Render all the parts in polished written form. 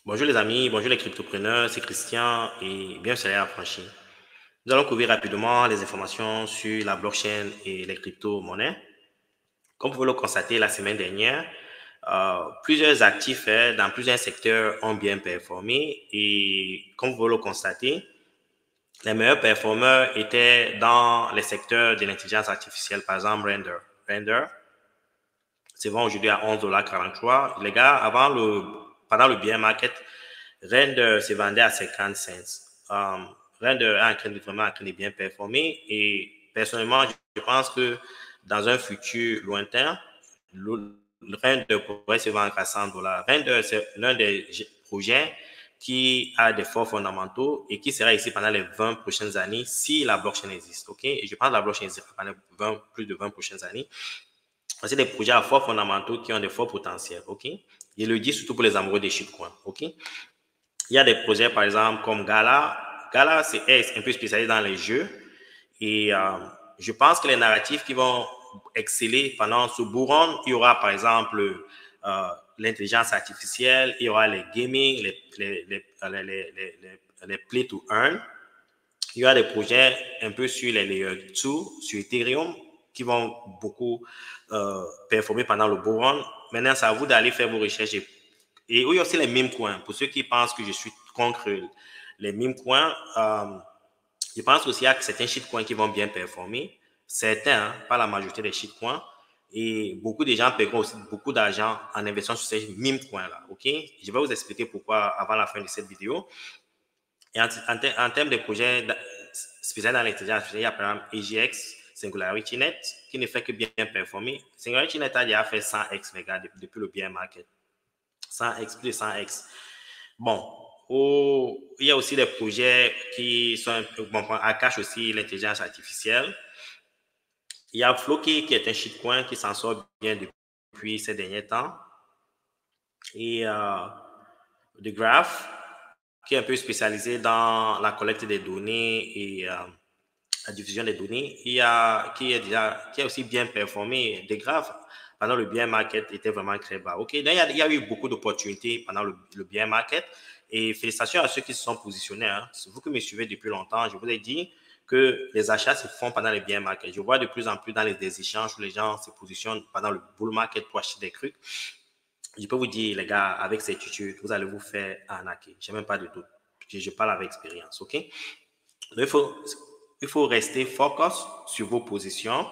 Bonjour les amis, bonjour les cryptopreneurs, c'est Christian et bienvenue sur Salaire Affranchi. Nous allons couvrir rapidement les informations sur la blockchain et les crypto-monnaies. Comme vous pouvez le constater la semaine dernière, plusieurs actifs dans plusieurs secteurs ont bien performé et comme vous pouvez le constater, les meilleurs performeurs étaient dans les secteurs de l'intelligence artificielle, par exemple Render. Render, c'est bon aujourd'hui à 11,43 $. Les gars, pendant le bear market, Render se vendait à 50 cents. Render est vraiment en train de bien performer et personnellement, je pense que dans un futur lointain, Render pourrait se vendre à 100 $. Render, c'est l'un des projets qui a des forts fondamentaux et qui sera ici pendant les 20 prochaines années si la blockchain existe. OK? Et je pense que la blockchain existe pendant plus de 20 prochaines années. C'est des projets à forts fondamentaux qui ont des forts potentiels. OK? Je le dis surtout pour les amoureux des shitcoins. OK? Il y a des projets, par exemple, comme Gala. Gala, c'est un peu spécialisé dans les jeux. Et je pense que les narratifs qui vont exceller pendant ce bull run, il y aura, par exemple, l'intelligence artificielle, il y aura les gaming, les play to earn. Il y aura des projets un peu sur les layer 2, sur Ethereum, qui vont beaucoup performer pendant le bull run. Maintenant, c'est à vous d'aller faire vos recherches. Et oui, aussi les meme coins. Pour ceux qui pensent que je suis contre les meme coins, je pense aussi qu'il y a certains shitcoins qui vont bien performer. Certains, hein, pas la majorité des shitcoins. Et beaucoup de gens paieront aussi beaucoup d'argent en investissant sur ces meme coins-là. OK? Je vais vous expliquer pourquoi avant la fin de cette vidéo. Et en termes de projets spécialisés dans l'intelligence artificielle, il y a par exemple EGX, SingularityNet, qui ne fait que bien performer. SingularityNet a déjà fait 100x, les gars, depuis le bear market. 100x, plus de 100x. Bon, il y a aussi des projets qui sont un peu, bon, Akash aussi, l'intelligence artificielle. Il y a Floki qui est un shitcoin qui s'en sort bien depuis ces derniers temps. Et The Graph, qui est un peu spécialisé dans la collecte des données et la diffusion des données, qui a aussi bien performé. The Graph, pendant le bear market, était vraiment très bas. OK? Donc, il y a eu beaucoup d'opportunités pendant le bear market. Et félicitations à ceux qui se sont positionnés. Hein. Vous qui me suivez depuis longtemps, je vous ai dit que les achats se font pendant les bear market. Je vois de plus en plus dans des échanges où les gens se positionnent pendant le bull market pour acheter des trucs. Je peux vous dire, les gars, avec certitude, vous allez vous faire arnaquer. Je n'ai même pas de doute. Je parle avec expérience, OK? Donc, il faut rester focus sur vos positions.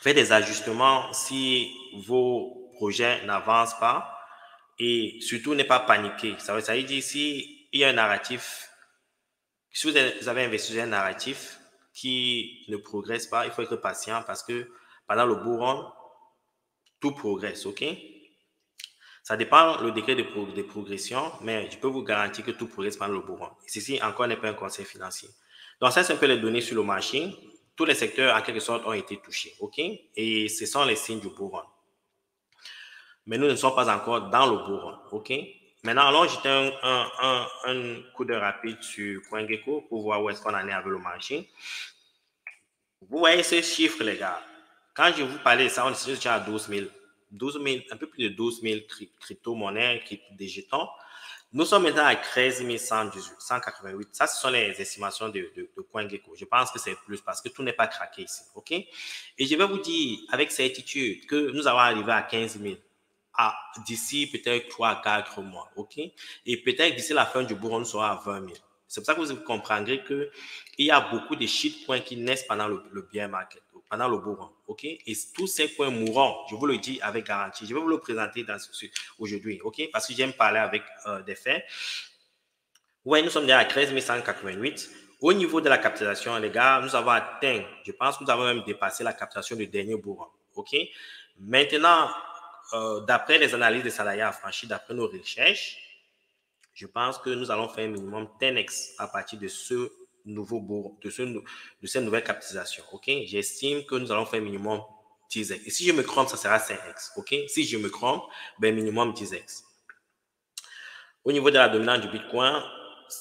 Faites des ajustements si vos projets n'avancent pas. Et surtout, ne pas paniquer. Ça veut dire, si il y a un narratif, si vous avez investi dans un narratif qui ne progresse pas, il faut être patient parce que pendant le bull run, tout progresse, OK? Ça dépend le degré de progression, mais je peux vous garantir que tout progresse pendant le bull run. Ceci encore n'est pas un conseil financier. Donc, ça, c'est un peu les données sur le marché. Tous les secteurs, en quelque sorte, ont été touchés. OK? Et ce sont les signes du bull run. Mais nous ne sommes pas encore dans le bull run. OK? Maintenant, allons jeter un coup de rapide sur CoinGecko pour voir où est-ce qu'on en est avec le marché. Vous voyez ce chiffre, les gars. Quand je vous parlais de ça, on est déjà à 12 000. Un peu plus de 12 000 crypto-monnaies, des jetons. Nous sommes maintenant à 13 188. Ça, ce sont les estimations de CoinGecko. Je pense que c'est plus parce que tout n'est pas craqué ici. OK? Et je vais vous dire avec certitude que nous allons arriver à 15 000 d'ici peut-être 3 à 4 mois. OK? Et peut-être d'ici la fin du bull run, nous serons à 20 000. C'est pour ça que vous comprendrez qu'il y a beaucoup de shitcoins qui naissent pendant le bear market, pendant le bull run. OK? Et tous ces coins mourront, je vous le dis avec garantie. Je vais vous le présenter aujourd'hui. OK? Parce que j'aime parler avec des faits. Oui, nous sommes déjà à 13 188. Au niveau de la capitalisation, les gars, nous avons atteint, je pense que nous avons même dépassé la capitalisation du dernier bull run. OK? Maintenant, d'après les analyses des salariés affranchis, d'après nos recherches, je pense que nous allons faire un minimum 10x à partir de ce nouveau bourg, de cette nouvelle capitalisation. OK? J'estime que nous allons faire un minimum 10x. Et si je me trompe, ça sera 5x. OK? Si je me trompe, ben minimum 10x. Au niveau de la dominance du Bitcoin,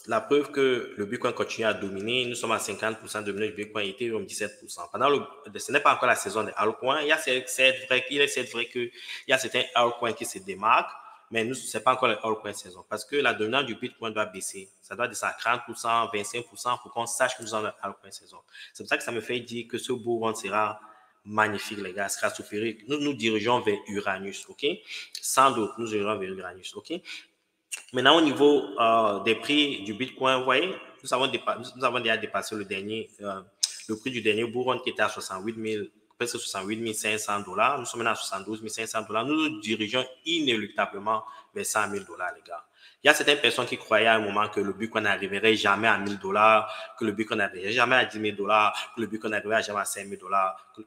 la preuve que le Bitcoin continue à dominer, nous sommes à 50% de dominance du Bitcoin, Ethereum 17%. Ce n'est pas encore la saison des altcoins. C'est vrai qu'il y a certains altcoins qui se démarquent, mais nous, ce n'est pas encore l'altcoin saison parce que la dominance du Bitcoin doit baisser. Ça doit descendre à 30%, 25% pour qu'on sache que nous sommes dans l'altcoin saison. C'est pour ça que ça me fait dire que ce bull run sera magnifique, les gars, sera sopérique. Nous nous dirigeons vers Uranus, OK? Sans doute, nous dirigeons vers Uranus, OK? Maintenant, au niveau des prix du Bitcoin, vous voyez, nous avons déjà dépassé le prix du dernier bull run qui était à 68 000, presque 68 500 $. Nous sommes maintenant à 72 500 $. Nous nous dirigeons inéluctablement vers 100 000 $, les gars. Il y a certaines personnes qui croyaient à un moment que le Bitcoin n'arriverait jamais à 1 000 $, que le Bitcoin n'arriverait jamais à 10 000 $, que le Bitcoin n'arriverait jamais à 5 000 $,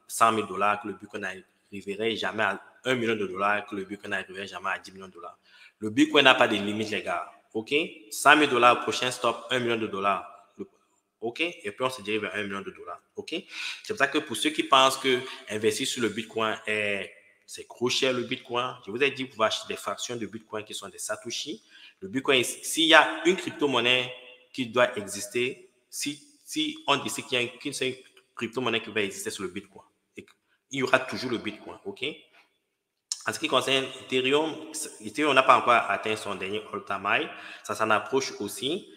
100 000 $, que le Bitcoin n'arriverait jamais à 1 million de $, que le Bitcoin n'arriverait jamais à 10 millions de $. Le Bitcoin n'a pas de limite, les gars. OK? 100 000 $, prochain stop, 1 million de $. OK? Et puis, on se dirige vers 1 million de $. OK? C'est pour ça que pour ceux qui pensent que investir sur le Bitcoin c'est trop cher, le Bitcoin, je vous ai dit, vous pouvez acheter des fractions de Bitcoin qui sont des Satoshi. Le Bitcoin, s'il y a une crypto-monnaie qui doit exister, si on décide qu'il y a qu'une seule crypto-monnaie qui va exister sur le Bitcoin, il y aura toujours le Bitcoin. OK? En ce qui concerne Ethereum, Ethereum n'a pas encore atteint son dernier all-time high. Ça s'en approche aussi.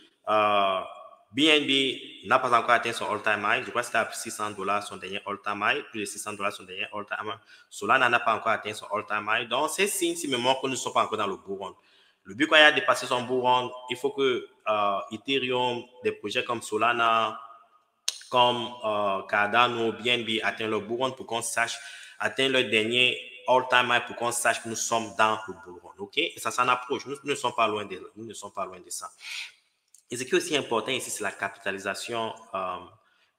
BNB n'a pas encore atteint son all-time high. Je crois que c'était à 600 $ son dernier all-time high. Plus de 600 $ son dernier all-time high. Solana n'a pas encore atteint son all-time high. Donc, c'est signe si me montre que nous ne sommes pas encore dans le bull run. Le Bitcoin a dépassé son bull run. Il faut que Ethereum, des projets comme Solana, comme Cardano, BNB atteignent le bull run pour qu'on sache, atteignent le dernier all-time high pour qu'on sache que nous sommes dans le bull run. OK? Et ça s'en approche. Nous ne sommes pas loin de ça. Et ce qui est aussi important ici, c'est la capitalisation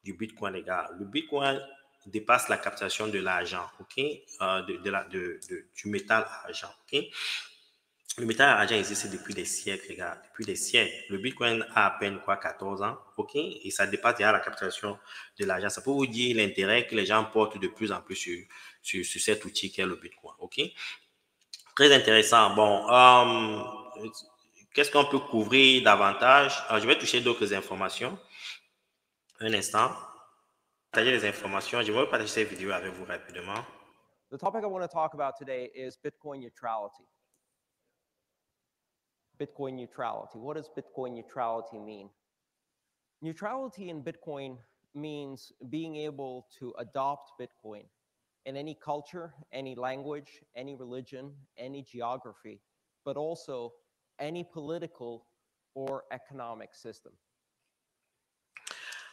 du Bitcoin, les gars. Le Bitcoin dépasse la capitalisation de l'argent, OK? Du métal argent, OK? Le métal argent existe depuis des siècles, les gars, depuis des siècles. Le Bitcoin a à peine 14 ans, OK? Et ça dépasse déjà la capitalisation de l'argent. Ça peut vous dire l'intérêt que les gens portent de plus en plus sur cet outil qu'est le Bitcoin, OK? Très intéressant. Bon, qu'est-ce qu'on peut couvrir davantage? Alors, je vais toucher d'autres informations. Un instant. Partager les informations. Je vais partager cette vidéo avec vous rapidement. The topic I want to talk about today is Bitcoin neutrality. Bitcoin neutrality. What does Bitcoin neutrality mean? Neutrality in Bitcoin means being able to adopt Bitcoin in any culture, any language, any religion, any geography, but also any political or economic system.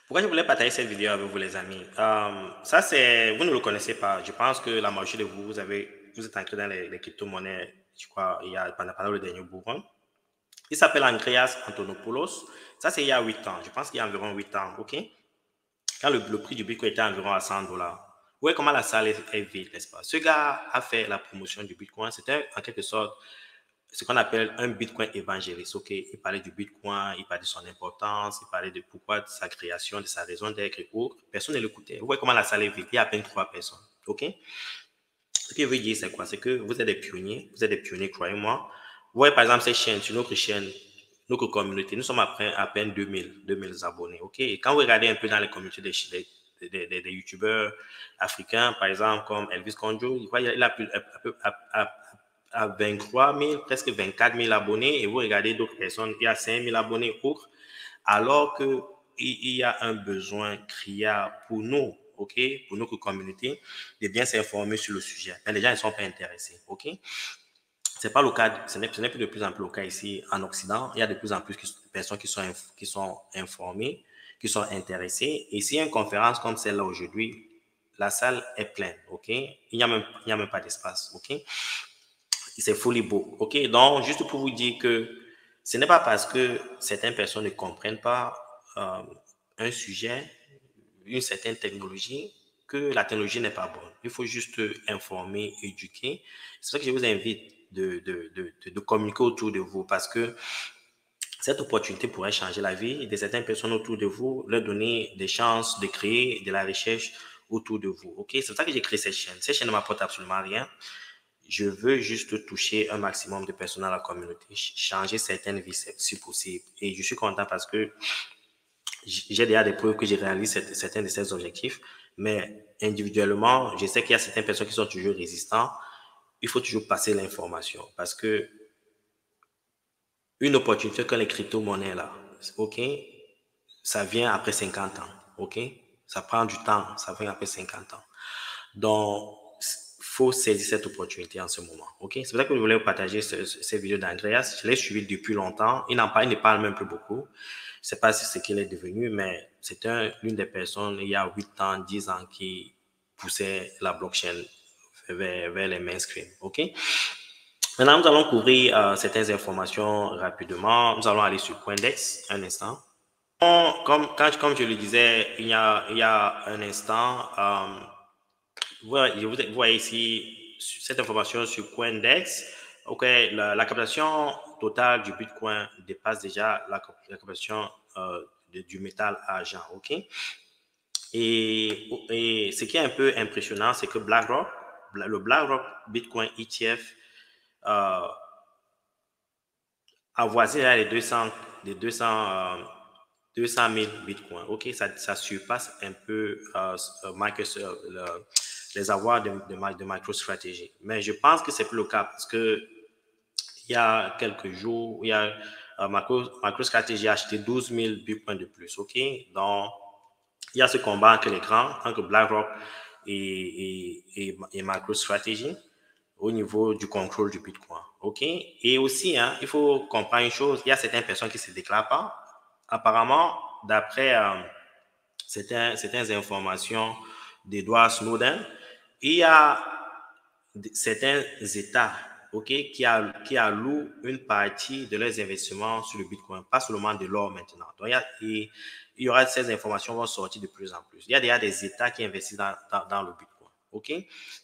Pourquoi je voulais partager cette vidéo avec vous, les amis? Ça, c'est, vous ne le connaissez pas. Je pense que la majorité de vous, vous êtes ancré dans les crypto-monnaies, je crois, pendant le dernier bull run. Il s'appelle Andreas Antonopoulos. Ça, c'est il y a 8 ans. Je pense qu'il y a environ 8 ans, OK? Quand le prix du Bitcoin était environ à 100 $. Vous voyez comment la salle est vide, n'est-ce pas? Ce gars a fait la promotion du Bitcoin. C'était en quelque sorte ce qu'on appelle un Bitcoin évangéliste. OK? Il parlait du Bitcoin, il parlait de son importance, il parlait de pourquoi, de sa création, de sa raison d'être et autres. Personne ne l'écoutait. Vous voyez comment la salle est vide. Il y a à peine 3 personnes. OK? Ce que je veux dire, c'est quoi? C'est que vous êtes des pionniers. Vous êtes des pionniers, croyez-moi. Vous voyez, par exemple, cette chaîne, sur notre chaîne, notre communauté, nous sommes à peine 2000 abonnés. OK? Et quand vous regardez un peu dans les communautés des youtubeurs africains, par exemple, comme Elvis Conjo, il a plus à 23 000, presque 24 000 abonnés, et vous regardez d'autres personnes, il y a 5 000 abonnés autres, alors qu'il y a un besoin criard pour nous, OK, pour notre communauté, de bien s'informer sur le sujet. Mais les gens ne sont pas intéressés, OK? C'est pas le cas, ce n'est plus de plus en plus le cas ici en Occident. Il y a de plus en plus de personnes qui sont informées, qui sont intéressées. Et s'il y a une conférence comme celle-là aujourd'hui, la salle est pleine, OK? Il n'y a même pas d'espace, OK? C'est fully book, OK? Donc, juste pour vous dire que ce n'est pas parce que certaines personnes ne comprennent pas un sujet, une certaine technologie, que la technologie n'est pas bonne. Il faut juste informer, éduquer. C'est ça que je vous invite de communiquer autour de vous parce que cette opportunité pourrait changer la vie de certaines personnes autour de vous, leur donner des chances de créer de la recherche autour de vous. OK? C'est pour ça que j'ai créé cette chaîne. Cette chaîne ne m'apporte absolument rien. Je veux juste toucher un maximum de personnes dans la communauté, changer certaines vies si possible. Et je suis content parce que j'ai déjà des preuves que j'ai réalisé certains de ces objectifs. Mais individuellement, je sais qu'il y a certaines personnes qui sont toujours résistantes. Il faut toujours passer l'information parce que une opportunité que les crypto-monnaies là, OK, ça vient après 50 ans, OK? Ça prend du temps, ça vient après 50 ans. Donc, il faut saisir cette opportunité en ce moment, OK? C'est pour ça que je voulais vous partager cette vidéo d'Andreas. Je l'ai suivi depuis longtemps. Il ne parle même plus beaucoup. Je ne sais pas si c'est ce qu'il est devenu, mais c'est l'une des personnes, il y a 8 ans, 10 ans, qui poussait la blockchain vers les mainstream, OK? Maintenant, nous allons couvrir certaines informations rapidement. Nous allons aller sur Coindex un instant. Comme je le disais il y a un instant, vous voyez ici cette information sur Coindex. OK, la captation totale du Bitcoin dépasse déjà la captation du métal argent. OK? Et ce qui est un peu impressionnant, c'est que le BlackRock Bitcoin ETF avoisine les 200 000 bitcoins. OK, ça surpasse un peu les avoirs de MicroStrategy. Mais je pense que c'est plus le cas parce que il y a quelques jours, MicroStrategy a acheté 12 000 bitcoins de plus. OK, donc il y a ce combat entre les grands, entre BlackRock et MicroStrategy au niveau du contrôle du Bitcoin. OK? Et aussi, il faut comprendre une chose, il y a certaines personnes qui ne se déclarent pas. Apparemment, d'après certaines informations d'Edward Snowden, il y a certains États, OK, qui allouent une partie de leurs investissements sur le Bitcoin, pas seulement de l'or maintenant. Donc, il y aura ces informations vont sortir de plus en plus. Il y a déjà des États qui investissent dans le Bitcoin. OK?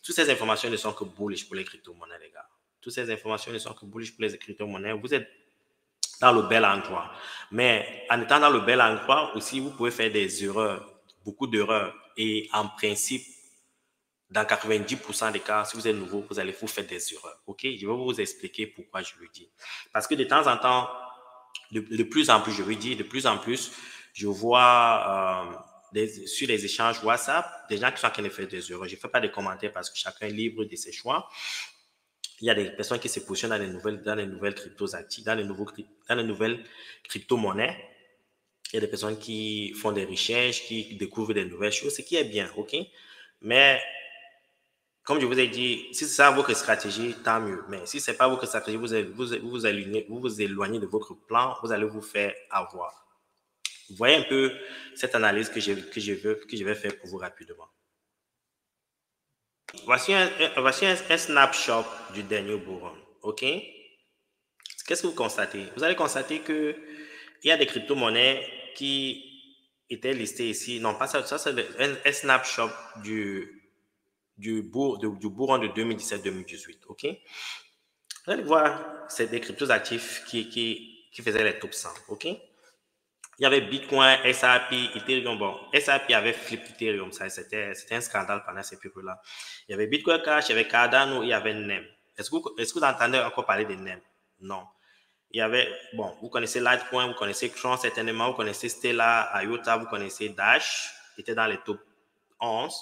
Toutes ces informations ne sont que bullish pour les crypto-monnaies, les gars. Toutes ces informations ne sont que bullish pour les crypto-monnaies. Vous êtes dans le bel endroit. Mais en étant dans le bel endroit aussi, vous pouvez faire des erreurs, beaucoup d'erreurs. Et en principe, dans 90% des cas, si vous êtes nouveau, vous allez vous faire des erreurs. OK? Je vais vous expliquer pourquoi je le dis. Parce que de temps en temps, de plus en plus, je veux dire, de plus en plus, je vois sur les échanges WhatsApp des gens qui sont en train de faire des erreurs. Je ne fais pas de commentaires parce que chacun est libre de ses choix. Il y a des personnes qui se positionnent dans les nouvelles cryptos actifs, dans les nouvelles crypto-monnaies. Il y a des personnes qui font des recherches, qui découvrent des nouvelles choses, ce qui est bien, OK? Mais comme je vous ai dit, si c'est ça votre stratégie, tant mieux. Mais si ce n'est pas votre stratégie, vous éloignez de votre plan, vous allez vous faire avoir. Vous voyez un peu cette analyse que je vais faire pour vous rapidement. Voici un snapshot du dernier bull run. OK? Qu'est-ce que vous constatez? Vous allez constater qu'il y a des crypto-monnaies qui étaient listées ici. Non, pas ça, c'est un snapshot du bull run de 2017-2018. OK? Vous allez voir, c'est des cryptos actifs qui faisaient les top 100. OK? Il y avait Bitcoin, SRP, Ethereum. Bon, SRP avait flip Ethereum. C'était un scandale pendant ces périodes-là. Il y avait Bitcoin Cash, il y avait Cardano, il y avait NEM. Est-ce que vous entendez encore parler de NEM? Non. Il y avait, bon, vous connaissez Litecoin, vous connaissez Tron certainement, vous connaissez Stellar, IOTA, vous connaissez Dash, qui était dans les top 11.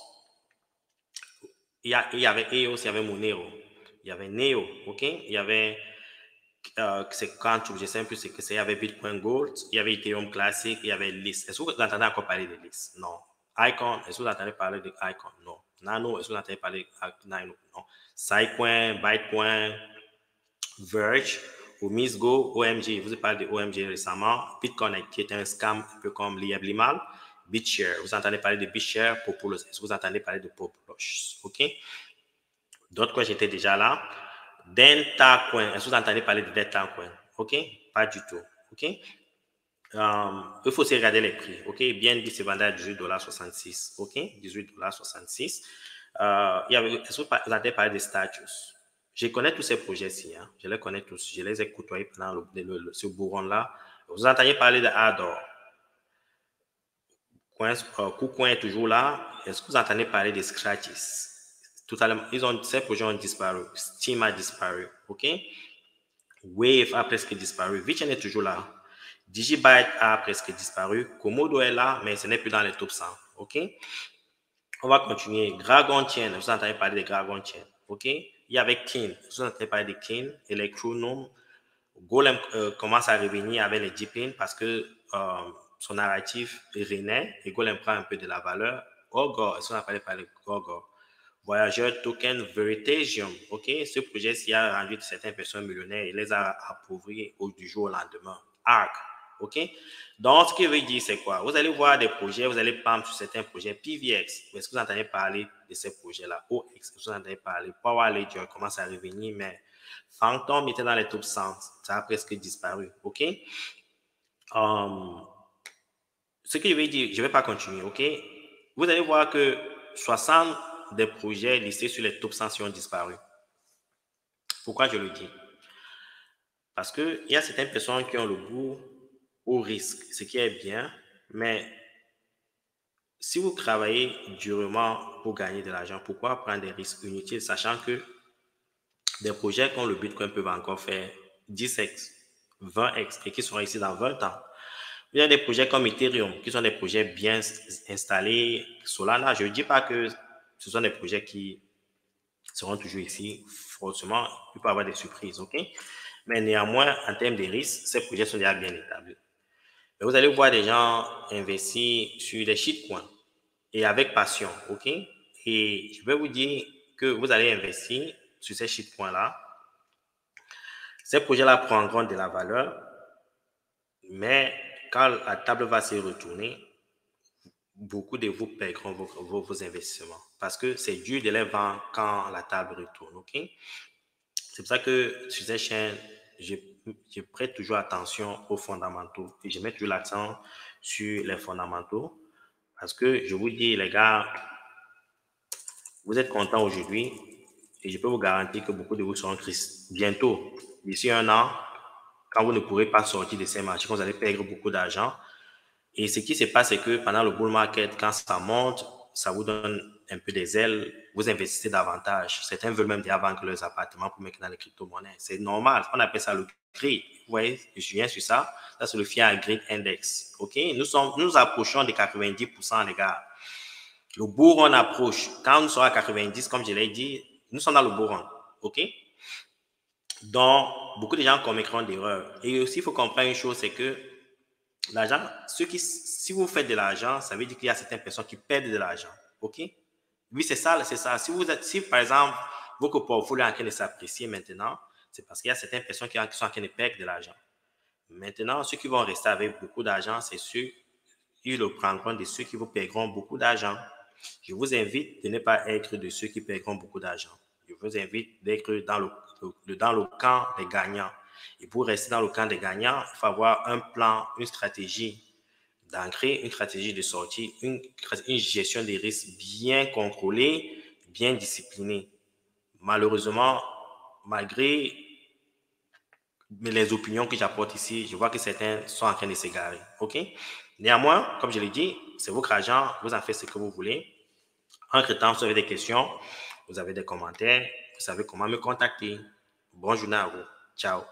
Il y avait EOS, il y avait Monero, il y avait Neo, OK? Il y avait, c'est quand je ne sais plus ce que c'est, il y avait Bitcoin Gold, il y avait Ethereum Classic, il y avait LIS. Est-ce que vous entendez encore parler de LIS? Non. Icon, est-ce que vous entendez parler de Icon? Non. Nano, est-ce que vous entendez parler de Nano? Non. Sidecoin, Bytecoin, Verge, Omisgo, OMG, je vous ai parlé de OMG récemment, BitConnect qui est un scam un peu comme Limal, BitShare, vous entendez parler de BitShare, Populous, est-ce que vous entendez parler de Populous, OK? D'autres coins, j'étais déjà là. DentaCoin, est-ce que vous entendez parler de DentaCoin? OK? Pas du tout, OK? Il faut aussi regarder les prix, OK? BNB se vendait à $18,66, OK? $18,66. Est-ce que vous entendez parler de Status? Je connais tous ces projets-ci, je les connais tous, je les ai côtoyés pendant ce bourron-là. Vous entendez parler de Ador. KuCoin est toujours là. Est-ce que vous entendez parler de Scratches? Totalement, ces projets ont disparu. Steam a disparu, OK? Wave a presque disparu. VeChain est toujours là. Digibyte a presque disparu. Komodo est là, mais ce n'est plus dans les top 100, OK? On va continuer. Dragon Chain, vous entendez parler de Dragon Chain, OK? Il y avait Kin, vous entendez parler de Kin, Electronome, Golem commence à revenir avec les deep parce que son narratif renaît et Golem prend un peu de la valeur. Gorgor, est-ce qu'on a parlé par le Gorgor? Voyageur Token Veritasium, ok? Ce projet-ci a rendu certaines personnes millionnaires et les a appauvris du jour au lendemain. ARC, ok? Donc, ce que veut dire, c'est quoi? Vous allez voir des projets, vous allez prendre sur certains projets. PVX, est-ce que vous entendez parler de ces projets-là? OX, est-ce que vous entendez parler? Power Ledger commence à revenir, mais Phantom était dans les top 100. Ça a presque disparu, ok? Ce que je vais dire, je ne vais pas continuer, ok? Vous allez voir que 60 des projets listés sur les top 100 ont disparu. Pourquoi je le dis? Parce qu'il y a certaines personnes qui ont le goût au risque, ce qui est bien, mais si vous travaillez durement pour gagner de l'argent, pourquoi prendre des risques inutiles, sachant que des projets comme le Bitcoin peuvent encore faire 10x, 20x et qui seront ici dans 20 ans. Il y a des projets comme Ethereum qui sont des projets bien installés. Solana, je ne dis pas que ce sont des projets qui seront toujours ici. Forcément, il peut y avoir des surprises, ok? Mais néanmoins, en termes de risques, ces projets sont déjà bien établis. Mais vous allez voir des gens investir sur des shitcoins et avec passion, ok? Et je vais vous dire que vous allez investir sur ces shitcoins-là. Ces projets-là prendront de la valeur, mais quand la table va se retourner, beaucoup de vous perdront vos investissements parce que c'est dur de les vendre quand la table retourne, ok? C'est pour ça que sur ces chaînes, je prête toujours attention aux fondamentaux et je mets toujours l'accent sur les fondamentaux parce que je vous dis, les gars, vous êtes contents aujourd'hui et je peux vous garantir que beaucoup de vous seront tristes bientôt. D'ici un an, quand vous ne pourrez pas sortir de ces marchés, quand vous allez perdre beaucoup d'argent. Et ce qui se passe, c'est que pendant le bull market, quand ça monte, ça vous donne un peu des ailes, vous investissez davantage. Certains veulent même déjà vendre leurs appartements pour mettre dans les crypto-monnaies. C'est normal. On appelle ça le GRID. Vous voyez, je viens sur ça. Ça, c'est le Fiat Grid Index. OK? Nous approchons des 90%, les gars. Le bull run approche. Quand nous serons à 90, comme je l'ai dit, nous sommes dans le bull run. OK? Donc, beaucoup de gens commettront d'erreurs. Et aussi, il faut comprendre une chose, c'est que l'argent, si vous faites de l'argent, ça veut dire qu'il y a certaines personnes qui perdent de l'argent. OK? Oui, c'est ça, c'est ça. Si par exemple, votre portfolio est en train de s'apprécier maintenant, c'est parce qu'il y a certaines personnes qui sont en train de perdre de l'argent. Maintenant, ceux qui vont rester avec beaucoup d'argent, c'est ceux qui le prendront de ceux qui vous paieront beaucoup d'argent. Je vous invite de ne pas être de ceux qui paieront beaucoup d'argent. Je vous invite d'être dans le camp des gagnants. Et pour rester dans le camp des gagnants, il faut avoir un plan, une stratégie d'entrée, une stratégie de sortie, une gestion des risques bien contrôlée, bien disciplinée. Malheureusement, malgré les opinions que j'apporte ici, je vois que certains sont en train de s'égarer. OK? Néanmoins, comme je l'ai dit, c'est votre argent, vous en faites ce que vous voulez. Entre-temps, si vous avez des questions, vous avez des commentaires, vous savez comment me contacter. Bonne journée à vous. Ciao.